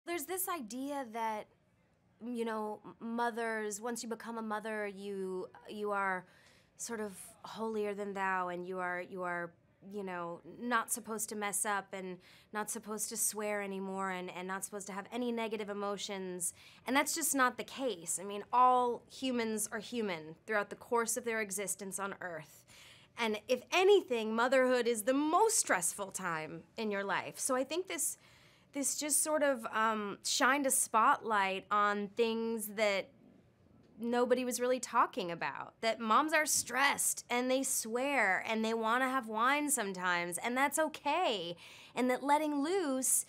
There's this idea that, mothers, once you become a mother, you are sort of holier than thou, and you are not supposed to mess up and not supposed to swear anymore, and not supposed to have any negative emotions. And that's just not the case. I mean, all humans are human throughout the course of their existence on Earth. And if anything, motherhood is the most stressful time in your life. So I think this just sort of shined a spotlight on things that nobody was really talking about. That moms are stressed, and they swear, and they want to have wine sometimes, and that's okay. And that letting loose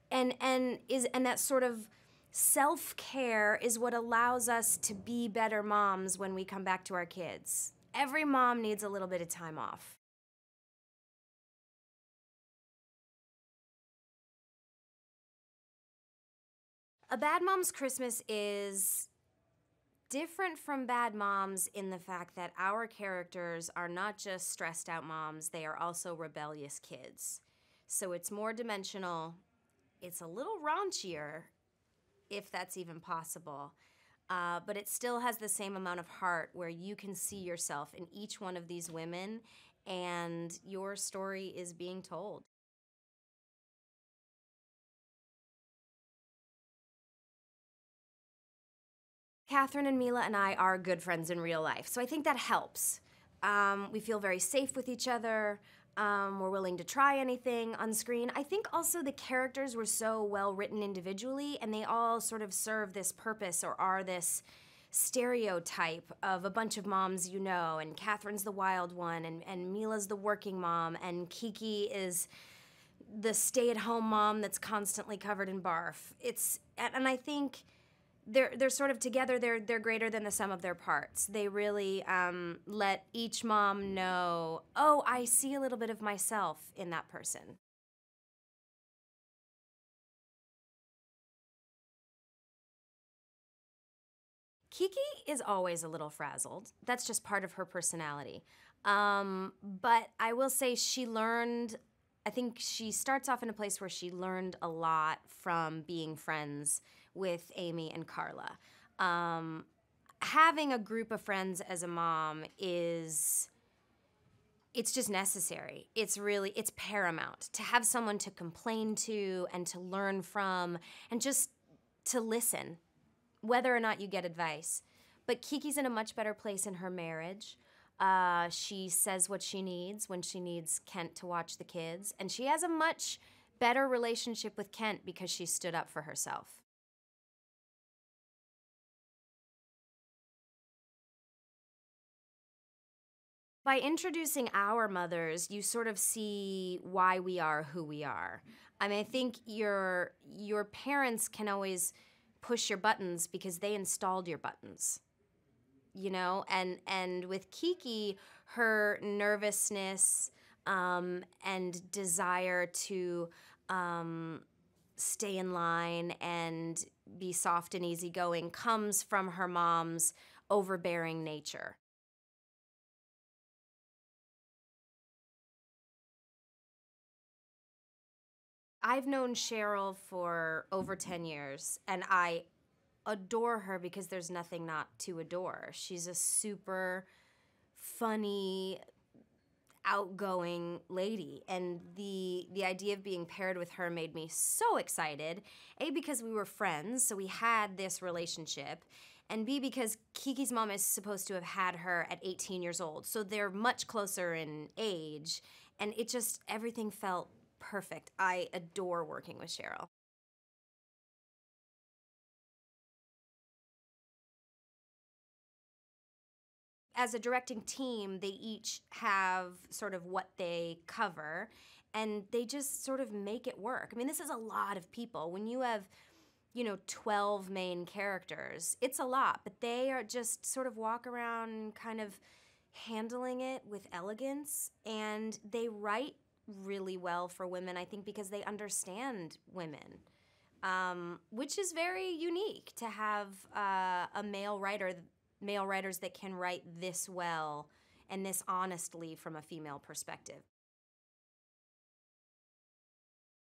and that sort of self-care is what allows us to be better moms when we come back to our kids. Every mom needs a little bit of time off. A Bad Mom's Christmas is different from Bad Moms in the fact that our characters are not just stressed out moms, they are also rebellious kids. So it's more dimensional, it's a little raunchier, if that's even possible, but it still has the same amount of heart where you can see yourself in each one of these women and your story is being told. Catherine and Mila and I are good friends in real life, so I think that helps. We feel very safe with each other. We're willing to try anything on screen. I think also the characters were so well written individually, and they all sort of serve this purpose or are this stereotype of a bunch of moms you know, and Catherine's the wild one, and Mila's the working mom, and Kiki is the stay-at-home mom that's constantly covered in barf. And I think they're sort of together. They're greater than the sum of their parts. They really let each mom know, oh, I see a little bit of myself in that person. Kiki is always a little frazzled. That's just part of her personality. But I will say I think she starts off in a place where she learned a lot from being friends with Amy and Carla. Having a group of friends as a mom it's just necessary. It's paramount to have someone to complain to and to learn from and just to listen, whether or not you get advice. But Kiki's in a much better place in her marriage. She says what she needs when she needs Kent to watch the kids, and she has a much better relationship with Kent because she stood up for herself. By introducing our mothers, you sort of see why we are who we are. I mean, I think your parents can always push your buttons because they installed your buttons. And with Kiki, her nervousness and desire to stay in line and be soft and easygoing comes from her mom's overbearing nature. I've known Cheryl for over 10 years, and I adore her because there's nothing not to adore. She's a super funny, outgoing lady, and the idea of being paired with her made me so excited. A, because we were friends, so we had this relationship, and B, because Kiki's mom is supposed to have had her at 18 years old, so they're much closer in age, and everything felt perfect. I adore working with Cheryl. As a directing team, they each have sort of what they cover, and they just sort of make it work. I mean, this is a lot of people. When you have, 12 main characters, it's a lot, but they are just sort of walk around kind of handling it with elegance, and they write really well for women, I think, because they understand women. Which is very unique to have a male writers that can write this well and this honestly from a female perspective.